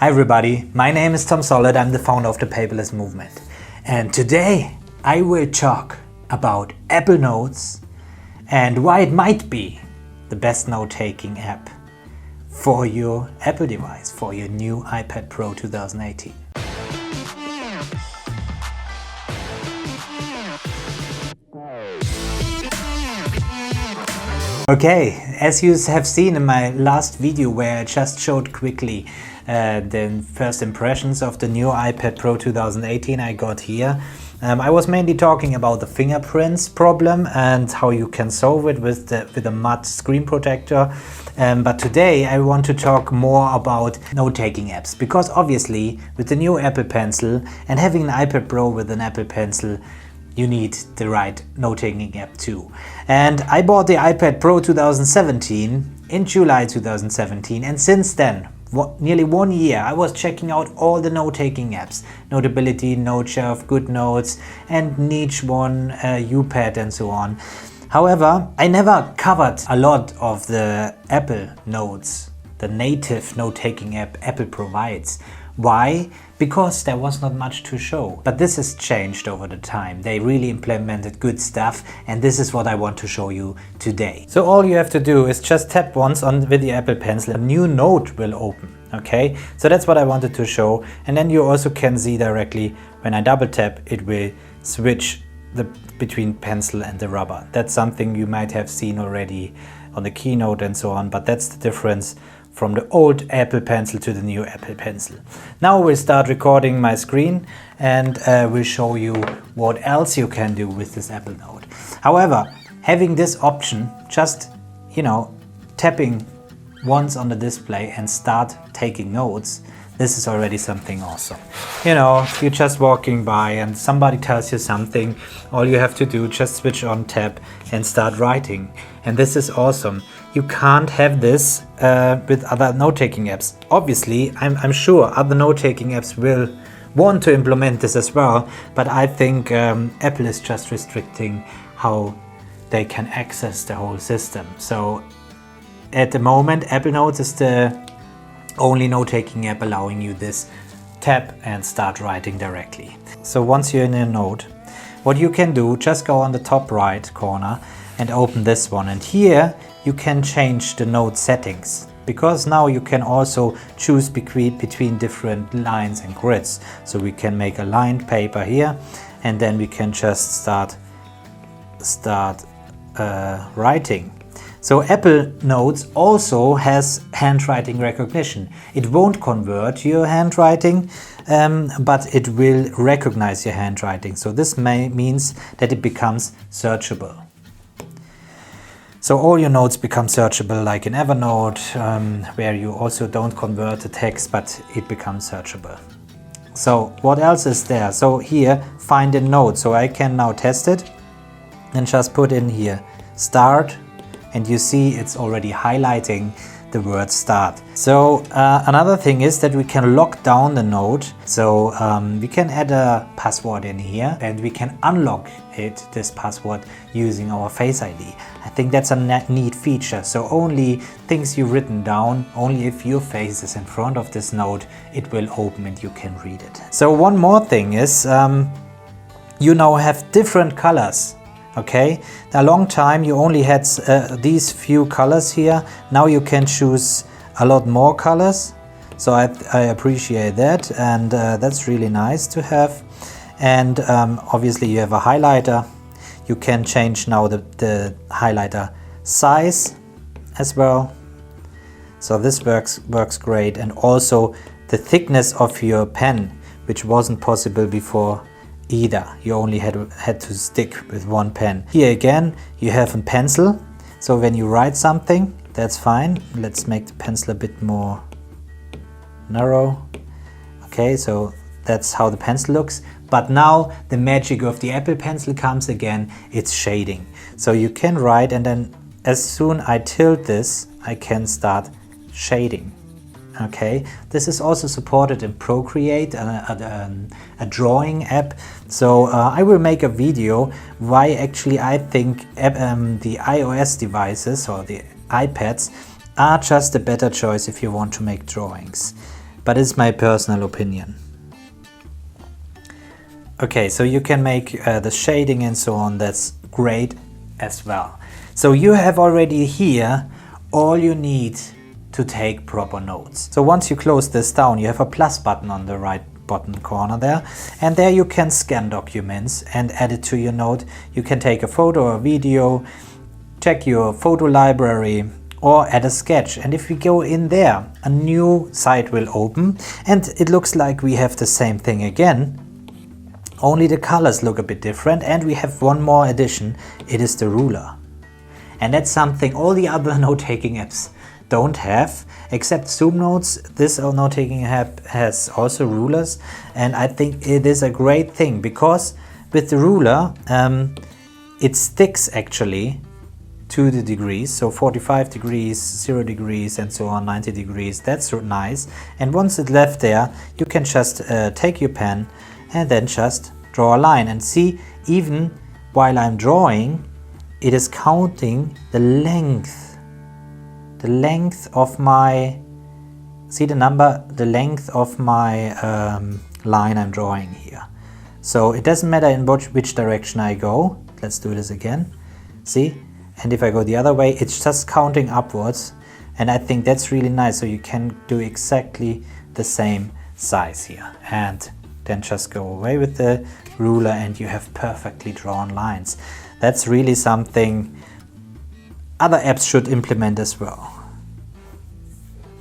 Hi everybody, my name is Tom Solid, I'm the founder of the Paperless movement. And today I will talk about Apple Notes and why it might be the best note-taking app for your Apple device, for your new iPad Pro 2018. Okay, as you have seen in my last video where I just showed quickly the first impressions of the new iPad Pro 2018 I got here, I was mainly talking about the fingerprints problem and how you can solve it with a matte screen protector. But today I want to talk more about note-taking apps, because obviously with the new Apple Pencil and having an iPad Pro with an Apple Pencil, you need the right note-taking app too. And I bought the iPad Pro 2017 in July 2017, and since then, nearly 1 year, I was checking out all the note-taking apps: Notability, NoteShelf, GoodNotes, and Niche One, UPad, and so on. However, I never covered a lot of the Apple Notes, the native note-taking app Apple provides. Why? Because there was not much to show. But this has changed over the time. They really implemented good stuff, and this is what I want to show you today. So all you have to do is just tap once with the Apple Pencil, a new note will open. Okay, so that's what I wanted to show. And then you also can see directly when I double tap, it will switch between pencil and the rubber. That's something you might have seen already on the keynote and so on, but that's the difference from the old Apple Pencil to the new Apple Pencil. Now we'll start recording my screen and we'll show you what else you can do with this Apple Note. However, having this option, just tapping once on the display and start taking notes, this is already something awesome. You're just walking by and somebody tells you something, all you have to do, just switch on, tap, and start writing. And this is awesome. You can't have this with other note-taking apps. Obviously, I'm sure other note-taking apps will want to implement this as well, but I think Apple is just restricting how they can access the whole system. So at the moment, Apple Notes is the only note-taking app allowing you this tap and start writing directly. So once you're in a note, what you can do, just go on the top right corner and open this one, and here you can change the note settings, because now you can also choose between different lines and grids. So we can make a lined paper here, and then we can just start writing. So Apple Notes also has handwriting recognition. It won't convert your handwriting, but it will recognize your handwriting. So this means that it becomes searchable. So all your notes become searchable, like in Evernote, where you also don't convert the text, but it becomes searchable. So what else is there? So here, find a note. So I can now test it and just put in here, start, and you see it's already highlighting the word start. So another thing is that we can lock down the note. So we can add a password in here, and we can unlock this password using our Face ID. I think that's a neat feature. So only things you've written down, only if your face is in front of this note, it will open and you can read it. So one more thing is you now have different colors. Okay, a long time you only had these few colors here. Now you can choose a lot more colors. So I appreciate that, and that's really nice to have. And obviously you have a highlighter. You can change now the highlighter size as well. So this works great, and also the thickness of your pen, which wasn't possible before either. You only had to stick with one pen. Here again, you have a pencil. So when you write something, that's fine. Let's make the pencil a bit more narrow. Okay, so that's how the pencil looks. But now the magic of the Apple Pencil comes again. It's shading. So you can write, and then as soon I tilt this, I can start shading. Okay, this is also supported in Procreate, a drawing app. So I will make a video why actually I think the iOS devices or the iPads are just a better choice if you want to make drawings. but it's my personal opinion. Okay, so you can make the shading and so on, that's great as well. So you have already here all you need to take proper notes. So once you close this down, you have a plus button on the right bottom corner there, and there you can scan documents and add it to your note. You can take a photo or video, check your photo library, or add a sketch, and if we go in there, a new site will open, and it looks like we have the same thing again, only the colors look a bit different, and we have one more addition. It is the ruler, and that's something all the other note-taking apps don't have, except Zoom Notes. This note-taking app has also rulers, and I think it is a great thing, because with the ruler it sticks actually to the degrees, so 45 degrees, 0 degrees, and so on, 90 degrees. That's nice. And once it's left there, you can just take your pen and then just draw a line, and see, even while I'm drawing, it is counting the length of my, see the number, the length of my line I'm drawing here. So it doesn't matter in which direction I go. Let's do this again. See? And if I go the other way, it's just counting upwards, and I think that's really nice. So you can do exactly the same size here, and then just go away with the ruler and you have perfectly drawn lines. That's really something other apps should implement as well,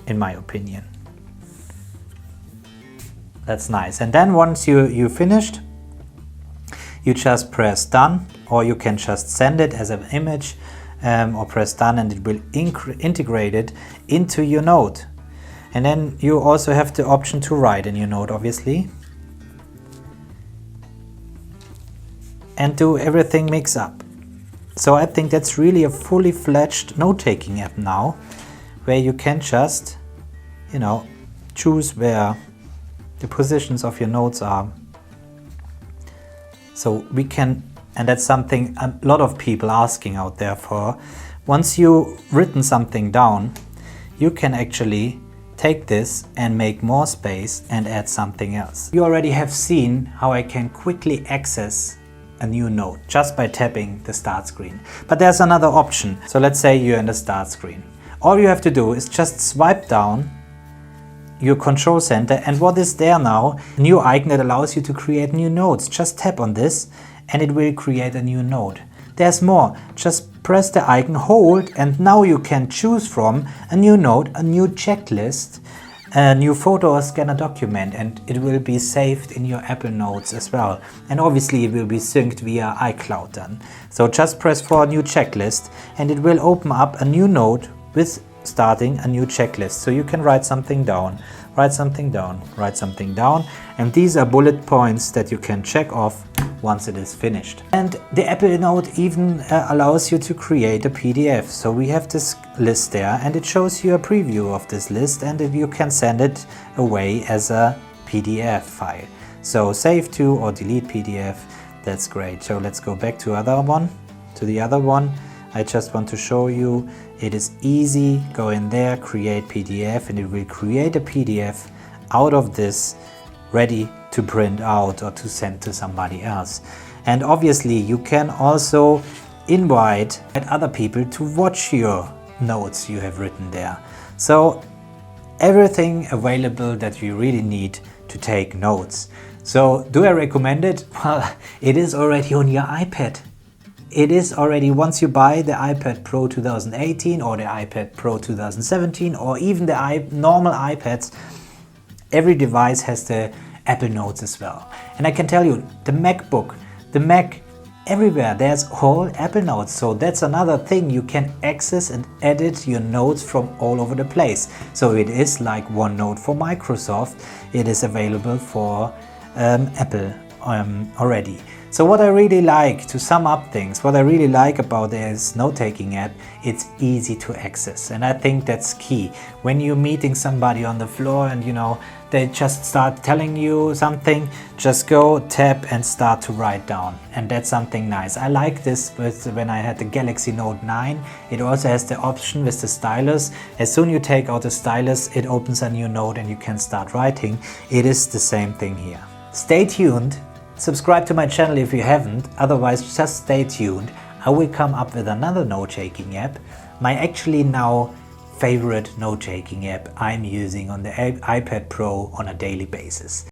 in my opinion. That's nice. And then once you finished, you just press done, or you can just send it as an image, or press done, and it will integrate it into your note. And then you also have the option to write in your note, obviously, and do everything mix up. So I think that's really a fully fledged note-taking app now, where you can just, you know, choose where the positions of your notes are. So we can, and that's something a lot of people asking out there for. Once you've written something down, you can actually take this and make more space and add something else. You already have seen how I can quickly access a new note just by tapping the start screen. But there's another option. So let's say you're in the start screen. All you have to do is just swipe down your control center, and what is there now? A new icon that allows you to create new notes. Just tap on this and it will create a new note. There's more. Just press the icon, hold, and now you can choose from a new note, a new checklist, a new photo or scan a document, and it will be saved in your Apple Notes as well. And obviously it will be synced via iCloud then. So just press for a new checklist and it will open up a new note with starting a new checklist. So you can write something down, write something down, write something down, and these are bullet points that you can check off once it is finished. And the Apple Note even allows you to create a PDF. So we have this list there, and it shows you a preview of this list, and you can send it away as a PDF file. So save to or delete PDF, that's great. So let's go back to the other one. I just want to show you it is easy. Go in there, create PDF, and it will create a PDF out of this, ready to print out or to send to somebody else. And obviously you can also invite other people to watch your notes you have written there. So everything available that you really need to take notes. So do I recommend it? Well, it is already on your iPad. It is already, once you buy the iPad Pro 2018 or the iPad Pro 2017 or even the normal iPads, every device has the Apple Notes as well. And I can tell you, the MacBook, the Mac, everywhere there's all Apple Notes. So that's another thing, you can access and edit your notes from all over the place. So it is like OneNote for Microsoft. It is available for Apple already. So what I really like, to sum up things, what I really like about this note-taking app, it's easy to access. And I think that's key. When you're meeting somebody on the floor and they just start telling you something, just go, tap and start to write down. And that's something nice. I like this when I had the Galaxy Note 9. It also has the option with the stylus. As soon as you take out the stylus, it opens a new note and you can start writing. It is the same thing here. Stay tuned. Subscribe to my channel if you haven't, otherwise just stay tuned. I will come up with another note-taking app, my actually now favorite note-taking app I'm using on the iPad Pro on a daily basis.